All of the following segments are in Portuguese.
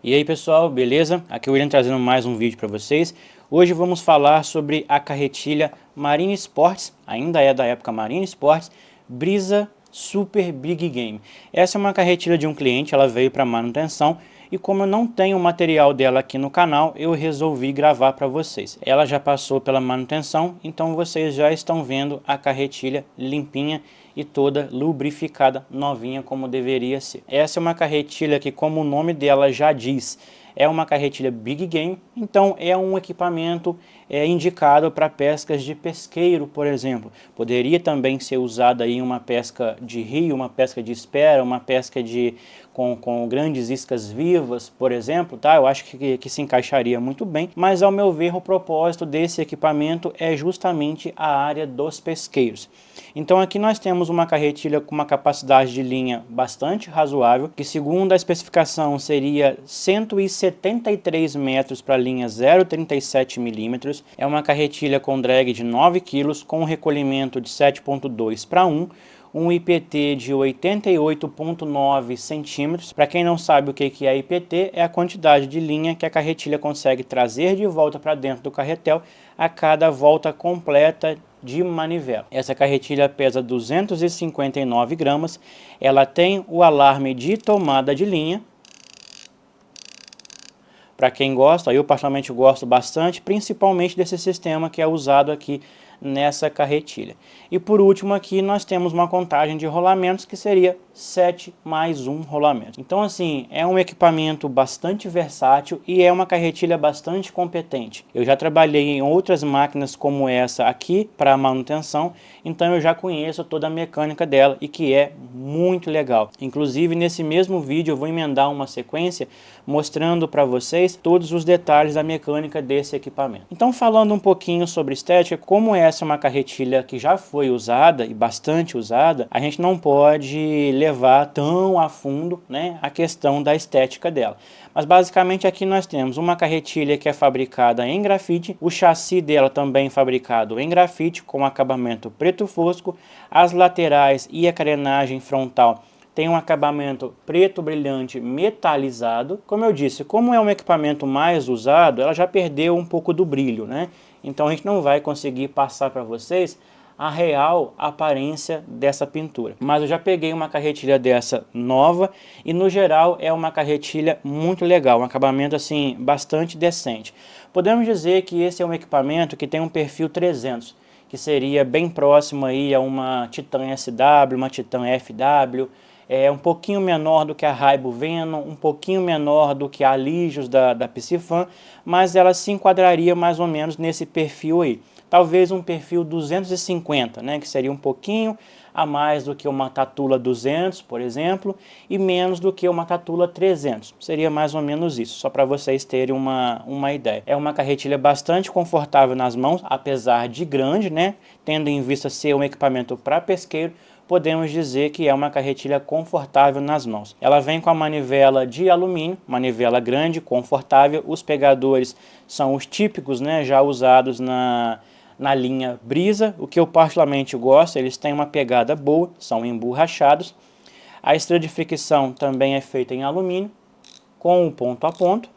E aí pessoal, beleza? Aqui é o William trazendo mais um vídeo para vocês. Hoje vamos falar sobre a carretilha Marine Sports, ainda é da época Marine Sports, Brisa Super Big Game. Essa é uma carretilha de um cliente, ela veio para manutenção e como eu não tenho o material dela aqui no canal, eu resolvi gravar para vocês. Ela já passou pela manutenção, então vocês já estão vendo a carretilha limpinha e toda lubrificada, novinha como deveria ser. Essa é uma carretilha que, como o nome dela já diz, é uma carretilha Big Game, então é um equipamento indicado para pescas de pesqueiro, por exemplo. Poderia também ser usada em uma pesca de rio, uma pesca de espera, uma pesca com grandes iscas vivas, por exemplo, tá? Eu acho que se encaixaria muito bem, mas ao meu ver o propósito desse equipamento é justamente a área dos pesqueiros. Então aqui nós temos uma carretilha com uma capacidade de linha bastante razoável, que segundo a especificação seria 173 metros para linha 0,37 milímetros. É uma carretilha com drag de 9 kg, com recolhimento de 7,2 para 1, um IPT de 88,9 centímetros. Para quem não sabe o que é IPT, é a quantidade de linha que a carretilha consegue trazer de volta para dentro do carretel a cada volta completa de manivela. Essa carretilha pesa 259 gramas, ela tem o alarme de tomada de linha. Para quem gosta, eu particularmente gosto bastante, principalmente desse sistema que é usado aqui nessa carretilha. E por último aqui nós temos uma contagem de rolamentos que seria 7 mais 1 rolamento. Então assim, é um equipamento bastante versátil e é uma carretilha bastante competente. Eu já trabalhei em outras máquinas como essa aqui para manutenção, então eu já conheço toda a mecânica dela e que é muito legal. Inclusive nesse mesmo vídeo eu vou emendar uma sequência mostrando para vocês todos os detalhes da mecânica desse equipamento. Então falando um pouquinho sobre estética, como essa é uma carretilha que já foi usada e bastante usada, a gente não pode levar tão a fundo, né, a questão da estética dela. Mas basicamente aqui nós temos uma carretilha que é fabricada em grafite, o chassi dela também fabricado em grafite com acabamento preto fosco, as laterais e a carenagem frontal tem um acabamento preto brilhante metalizado. Como eu disse, como é um equipamento mais usado, ela já perdeu um pouco do brilho, né? Então a gente não vai conseguir passar para vocês a real aparência dessa pintura. Mas eu já peguei uma carretilha dessa nova e no geral é uma carretilha muito legal, um acabamento assim bastante decente. Podemos dizer que esse é um equipamento que tem um perfil 300, que seria bem próximo aí a uma Titan SW, uma Titan FW, é um pouquinho menor do que a Haibo Venom, um pouquinho menor do que a Alijos da Piscifan, mas ela se enquadraria mais ou menos nesse perfil aí. Talvez um perfil 250, né, que seria um pouquinho a mais do que uma Tatula 200, por exemplo, e menos do que uma Tatula 300. Seria mais ou menos isso, só para vocês terem uma ideia. É uma carretilha bastante confortável nas mãos, apesar de grande, né, tendo em vista ser um equipamento para pesqueiro, podemos dizer que é uma carretilha confortável nas mãos. Ela vem com a manivela de alumínio, manivela grande, confortável. Os pegadores são os típicos, né, já usados na linha Brisa, o que eu particularmente gosto, eles têm uma pegada boa, são emborrachados. A estrela de fricção também é feita em alumínio, com o ponto a ponto.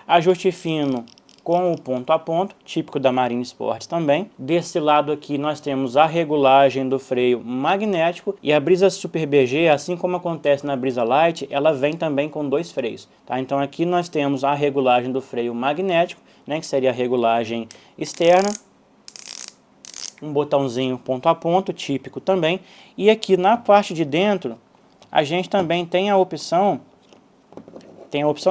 Ajuste fino com o ponto a ponto, típico da Marine Sports também. Desse lado aqui nós temos a regulagem do freio magnético e a Brisa Super BG, assim como acontece na Brisa Light, ela vem também com dois freios, tá? Então aqui nós temos a regulagem do freio magnético, né, que seria a regulagem externa, um botãozinho ponto a ponto, típico também, e aqui na parte de dentro a gente também tem a opção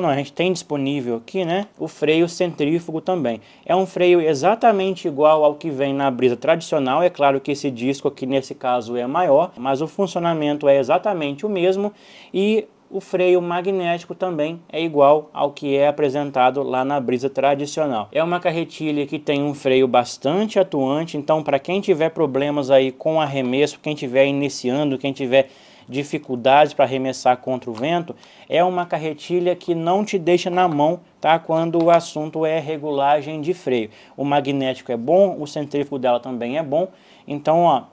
não, a gente tem disponível aqui, né, o freio centrífugo também. É um freio exatamente igual ao que vem na Brisa tradicional, é claro que esse disco aqui nesse caso é maior, mas o funcionamento é exatamente o mesmo e o freio magnético também é igual ao que é apresentado lá na Brisa tradicional. É uma carretilha que tem um freio bastante atuante, então para quem tiver problemas aí com arremesso, quem estiver iniciando, quem tiver dificuldades para arremessar contra o vento, é uma carretilha que não te deixa na mão, tá? Quando o assunto é regulagem de freio. O magnético é bom, o centrífugo dela também é bom, então ó,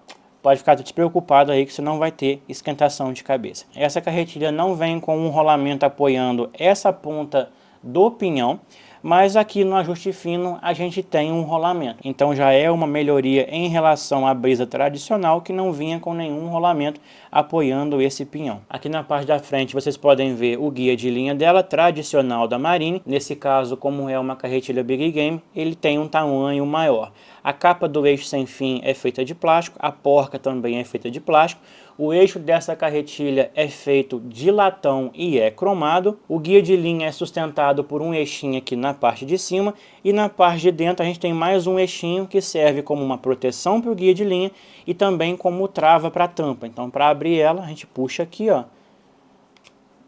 pode ficar despreocupado aí que você não vai ter esquentação de cabeça. Essa carretilha não vem com um rolamento apoiando essa ponta do pinhão, mas aqui no ajuste fino a gente tem um rolamento. Então já é uma melhoria em relação à brisa tradicional que não vinha com nenhum rolamento apoiando esse pinhão. Aqui na parte da frente vocês podem ver o guia de linha dela, tradicional da Marine. Nesse caso, como é uma carretilha Big Game, ele tem um tamanho maior. A capa do eixo sem fim é feita de plástico, a porca também é feita de plástico. O eixo dessa carretilha é feito de latão e é cromado. O guia de linha é sustentado por um eixinho aqui na parte de cima. E na parte de dentro a gente tem mais um eixinho que serve como uma proteção para o guia de linha e também como trava para a tampa. Então, para abrir ela, a gente puxa aqui, ó,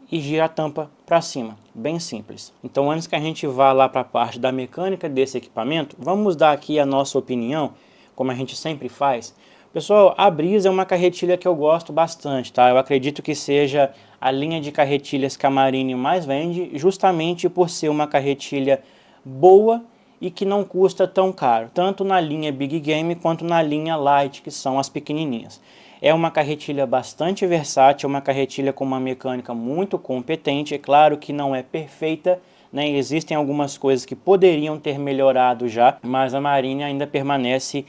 e gira a tampa para cima. Bem simples. Então, antes que a gente vá lá para a parte da mecânica desse equipamento, vamos dar aqui a nossa opinião, como a gente sempre faz. Pessoal, a Brisa é uma carretilha que eu gosto bastante, tá? Eu acredito que seja a linha de carretilhas que a Marine mais vende, justamente por ser uma carretilha boa e que não custa tão caro, tanto na linha Big Game quanto na linha Light, que são as pequenininhas. É uma carretilha bastante versátil, uma carretilha com uma mecânica muito competente. É claro que não é perfeita, né? Existem algumas coisas que poderiam ter melhorado já, mas a Marine ainda permanece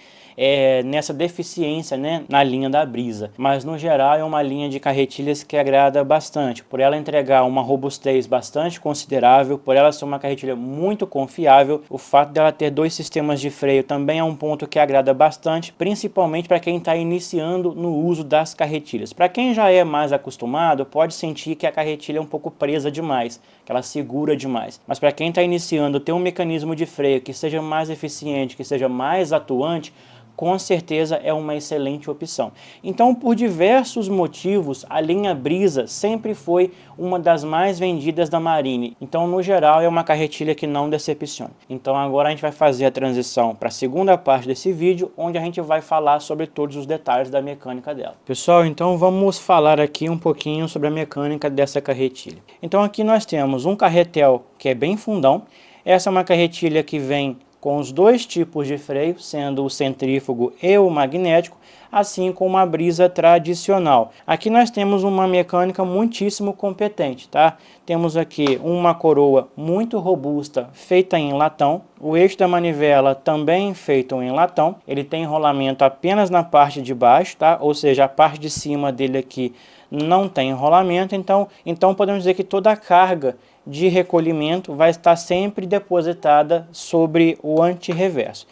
nessa deficiência, né, na linha da Brisa. Mas no geral é uma linha de carretilhas que agrada bastante, por ela entregar uma robustez bastante considerável, por ela ser uma carretilha muito confiável. O fato dela ter dois sistemas de freio também é um ponto que agrada bastante, principalmente para quem está iniciando no uso das carretilhas. Para quem já é mais acostumado, pode sentir que a carretilha é um pouco presa demais, que ela segura demais. Mas para quem está iniciando, ter um mecanismo de freio que seja mais eficiente, que seja mais atuante, com certeza é uma excelente opção. Então, por diversos motivos, a linha Brisa sempre foi uma das mais vendidas da Marine. Então, no geral, é uma carretilha que não decepciona. Então, agora a gente vai fazer a transição para a segunda parte desse vídeo, onde a gente vai falar sobre todos os detalhes da mecânica dela. Pessoal, então vamos falar aqui um pouquinho sobre a mecânica dessa carretilha. Então, aqui nós temos um carretel que é bem fundão. Essa é uma carretilha que vem com os dois tipos de freio, sendo o centrífugo e o magnético, assim como a Brisa tradicional. Aqui nós temos uma mecânica muitíssimo competente, tá? Temos aqui uma coroa muito robusta, feita em latão. O eixo da manivela também feito em latão. Ele tem rolamento apenas na parte de baixo, tá? Ou seja, a parte de cima dele aqui não tem rolamento, então podemos dizer que toda a carga de recolhimento vai estar sempre depositada sobre o antirreverso.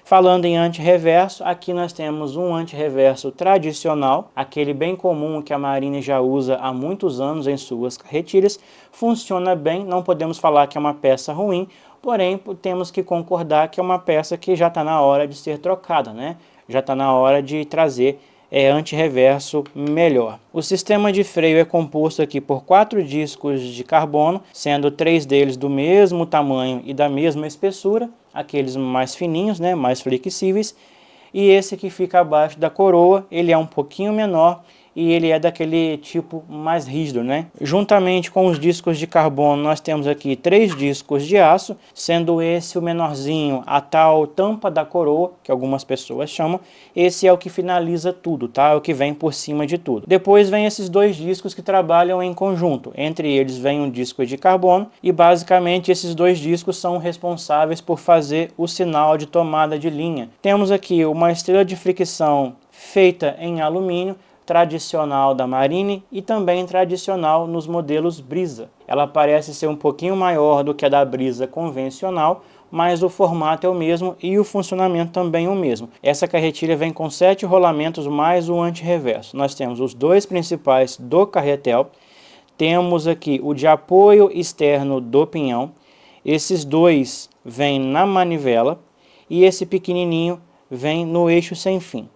Falando em antirreverso, aqui nós temos um antirreverso tradicional, aquele bem comum que a Marine já usa há muitos anos em suas carretilhas. Funciona bem, não podemos falar que é uma peça ruim, porém temos que concordar que é uma peça que já está na hora de ser trocada, né? Já está na hora de trazer antirreverso melhor. O sistema de freio é composto aqui por 4 discos de carbono, sendo 3 deles do mesmo tamanho e da mesma espessura, aqueles mais fininhos, né, mais flexíveis, e esse que fica abaixo da coroa, ele é um pouquinho menor e ele é daquele tipo mais rígido, né? Juntamente com os discos de carbono, nós temos aqui 3 discos de aço, sendo esse o menorzinho, a tal tampa da coroa, que algumas pessoas chamam. Esse é o que finaliza tudo, tá? É o que vem por cima de tudo. Depois vem esses 2 discos que trabalham em conjunto. Entre eles vem um disco de carbono e basicamente esses 2 discos são responsáveis por fazer o sinal de tomada de linha. Temos aqui uma estrela de fricção feita em alumínio, tradicional da Marine e também tradicional nos modelos Brisa. Ela parece ser um pouquinho maior do que a da Brisa convencional, mas o formato é o mesmo e o funcionamento também é o mesmo. Essa carretilha vem com 7 rolamentos mais o antirreverso. Nós temos os 2 principais do carretel, temos aqui o de apoio externo do pinhão, esses 2 vêm na manivela e esse pequenininho vem no eixo sem fim.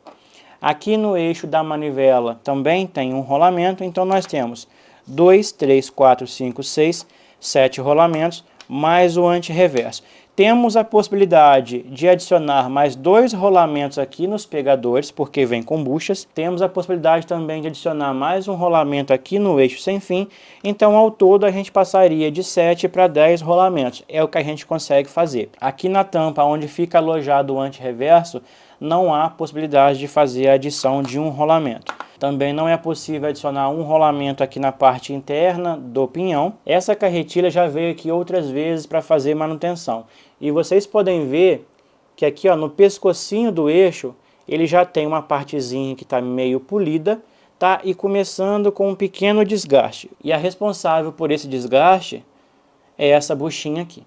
Aqui no eixo da manivela também tem um rolamento, então nós temos 2, 3, 4, 5, 6, 7 rolamentos, mais o antirreverso. Temos a possibilidade de adicionar mais 2 rolamentos aqui nos pegadores, porque vem com buchas. Temos a possibilidade também de adicionar mais um rolamento aqui no eixo sem fim. Então, ao todo, a gente passaria de 7 para 10 rolamentos. É o que a gente consegue fazer. Aqui na tampa, onde fica alojado o antirreverso, não há possibilidade de fazer a adição de um rolamento. Também não é possível adicionar um rolamento aqui na parte interna do pinhão. Essa carretilha já veio aqui outras vezes para fazer manutenção. E vocês podem ver que aqui, ó, no pescocinho do eixo, ele já tem uma partezinha que está meio polida, tá? E começando com um pequeno desgaste. E a responsável por esse desgaste é essa buchinha aqui.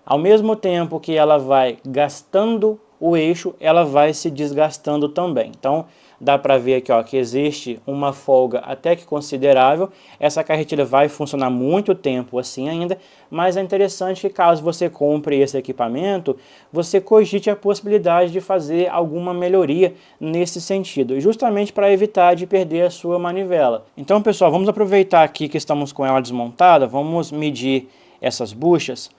Ao mesmo tempo que ela vai gastando o eixo, ela vai se desgastando também. Então, dá para ver aqui, ó, que existe uma folga até que considerável. Essa carretilha vai funcionar muito tempo assim ainda, mas é interessante que caso você compre esse equipamento, você cogite a possibilidade de fazer alguma melhoria nesse sentido, justamente para evitar de perder a sua manivela. Então, pessoal, vamos aproveitar aqui que estamos com ela desmontada, vamos medir essas buchas.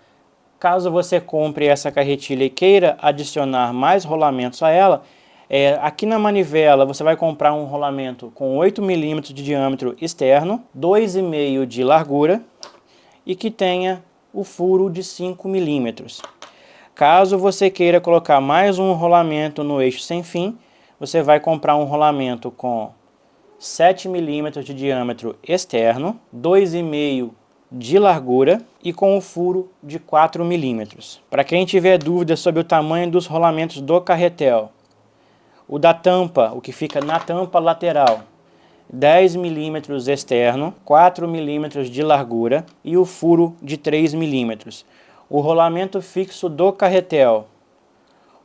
Caso você compre essa carretilha e queira adicionar mais rolamentos a ela, aqui na manivela você vai comprar um rolamento com 8 mm de diâmetro externo, 2,5 de largura e que tenha o furo de 5 mm. Caso você queira colocar mais um rolamento no eixo sem fim, você vai comprar um rolamento com 7 mm de diâmetro externo, 2,5 de largura e com o furo de 4 mm. Para quem tiver dúvidas sobre o tamanho dos rolamentos do carretel, o da tampa, o que fica na tampa lateral, 10 mm externo, 4 mm de largura e o furo de 3 mm. O rolamento fixo do carretel,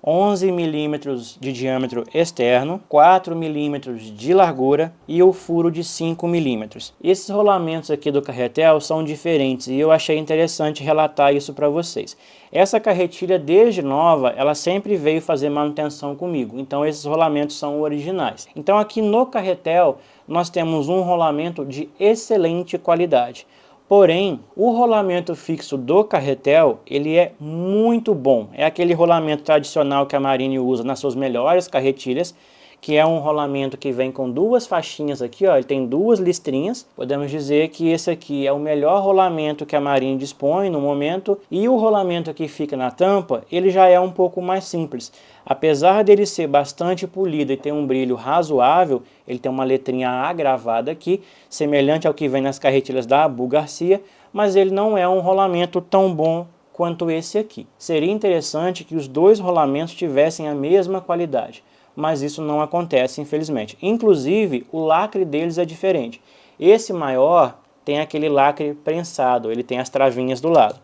11 mm de diâmetro externo, 4 mm de largura e o furo de 5 mm. Esses rolamentos aqui do carretel são diferentes e eu achei interessante relatar isso para vocês. Essa carretilha, desde nova, ela sempre veio fazer manutenção comigo, então esses rolamentos são originais. Então aqui no carretel nós temos um rolamento de excelente qualidade. Porém, o rolamento fixo do carretel, ele é muito bom. É aquele rolamento tradicional que a Marine usa nas suas melhores carretilhas, que é um rolamento que vem com duas faixinhas aqui, ó, ele tem duas listrinhas. Podemos dizer que esse aqui é o melhor rolamento que a Marine dispõe no momento. E o rolamento que fica na tampa, ele já é um pouco mais simples. Apesar dele ser bastante polido e ter um brilho razoável, ele tem uma letrinha A gravada aqui, semelhante ao que vem nas carretilhas da Abu Garcia, mas ele não é um rolamento tão bom quanto esse aqui. Seria interessante que os dois rolamentos tivessem a mesma qualidade, mas isso não acontece, infelizmente. Inclusive, o lacre deles é diferente. Esse maior tem aquele lacre prensado, ele tem as travinhas do lado.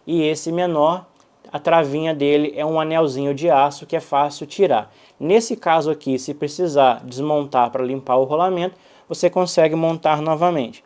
E esse menor, a travinha dele é um anelzinho de aço que é fácil tirar. Nesse caso aqui, se precisar desmontar para limpar o rolamento, você consegue montar novamente.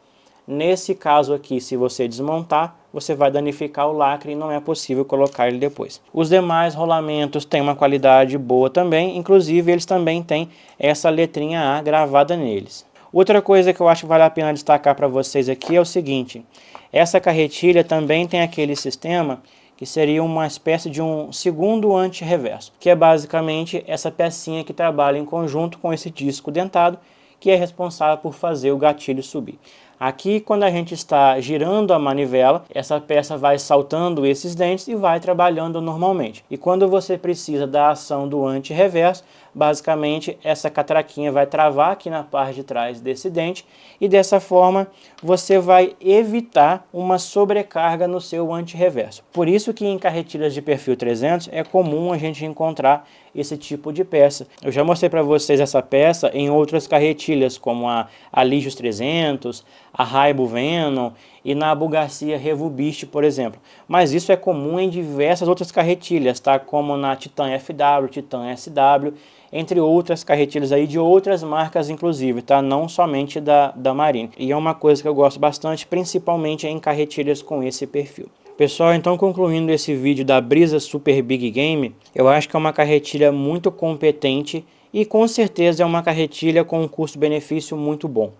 Nesse caso aqui, se você desmontar, você vai danificar o lacre e não é possível colocar ele depois. Os demais rolamentos têm uma qualidade boa também, inclusive eles também têm essa letrinha A gravada neles. Outra coisa que eu acho que vale a pena destacar para vocês aqui é o seguinte: essa carretilha também tem aquele sistema que seria uma espécie de um segundo anti-reverso, que é basicamente essa pecinha que trabalha em conjunto com esse disco dentado, que é responsável por fazer o gatilho subir. Aqui, quando a gente está girando a manivela, essa peça vai saltando esses dentes e vai trabalhando normalmente. E quando você precisa da ação do anti-reverso, basicamente essa catraquinha vai travar aqui na parte de trás desse dente e dessa forma você vai evitar uma sobrecarga no seu anti-reverso. Por isso que em carretilhas de perfil 300 é comum a gente encontrar esse tipo de peça. Eu já mostrei para vocês essa peça em outras carretilhas, como a Ligios 300, a Raibo Venom e na Abu Garcia Revu Beast, por exemplo. Mas isso é comum em diversas outras carretilhas, tá? Como na Titan FW, Titan SW, entre outras carretilhas aí de outras marcas inclusive, tá? Não somente da Marine. E é uma coisa que eu gosto bastante, principalmente em carretilhas com esse perfil. Pessoal, então concluindo esse vídeo da Brisa Super Big Game, eu acho que é uma carretilha muito competente e com certeza é uma carretilha com um custo-benefício muito bom.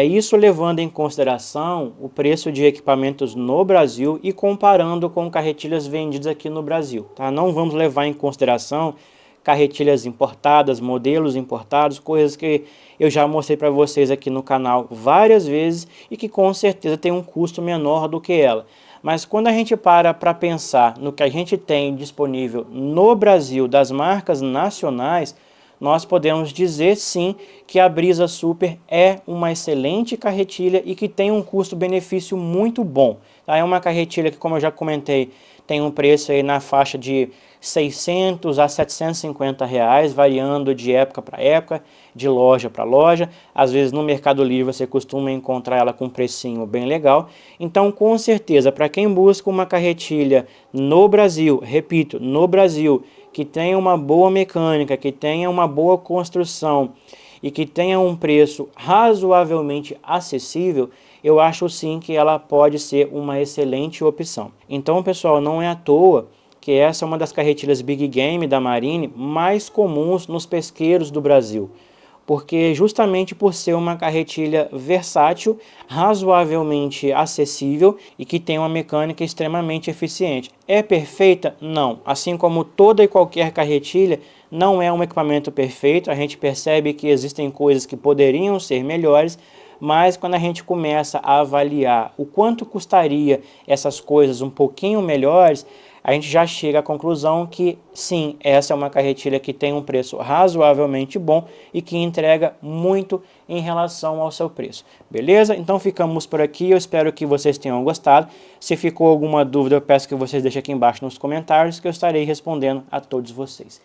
Isso levando em consideração o preço de equipamentos no Brasil e comparando com carretilhas vendidas aqui no Brasil. Tá? Não vamos levar em consideração carretilhas importadas, modelos importados, coisas que eu já mostrei para vocês aqui no canal várias vezes e que com certeza tem um custo menor do que ela. Mas quando a gente para pensar no que a gente tem disponível no Brasil das marcas nacionais, nós podemos dizer sim que a Brisa Super é uma excelente carretilha e que tem um custo-benefício muito bom. É uma carretilha que, como eu já comentei, tem um preço aí na faixa de 600 a 750 reais, variando de época para época, de loja para loja. Às vezes no Mercado Livre você costuma encontrar ela com um precinho bem legal. Então, com certeza, para quem busca uma carretilha no Brasil, repito, no Brasil, que tenha uma boa mecânica, que tenha uma boa construção e que tenha um preço razoavelmente acessível, eu acho sim que ela pode ser uma excelente opção. Então, pessoal, não é à toa que essa é uma das carretilhas Big Game da Marine mais comuns nos pesqueiros do Brasil. Porque justamente por ser uma carretilha versátil, razoavelmente acessível e que tem uma mecânica extremamente eficiente. É perfeita? Não. Assim como toda e qualquer carretilha, não é um equipamento perfeito. A gente percebe que existem coisas que poderiam ser melhores, mas quando a gente começa a avaliar o quanto custaria essas coisas um pouquinho melhores, a gente já chega à conclusão que sim, essa é uma carretilha que tem um preço razoavelmente bom e que entrega muito em relação ao seu preço. Beleza? Então ficamos por aqui, eu espero que vocês tenham gostado. Se ficou alguma dúvida, eu peço que vocês deixem aqui embaixo nos comentários que eu estarei respondendo a todos vocês.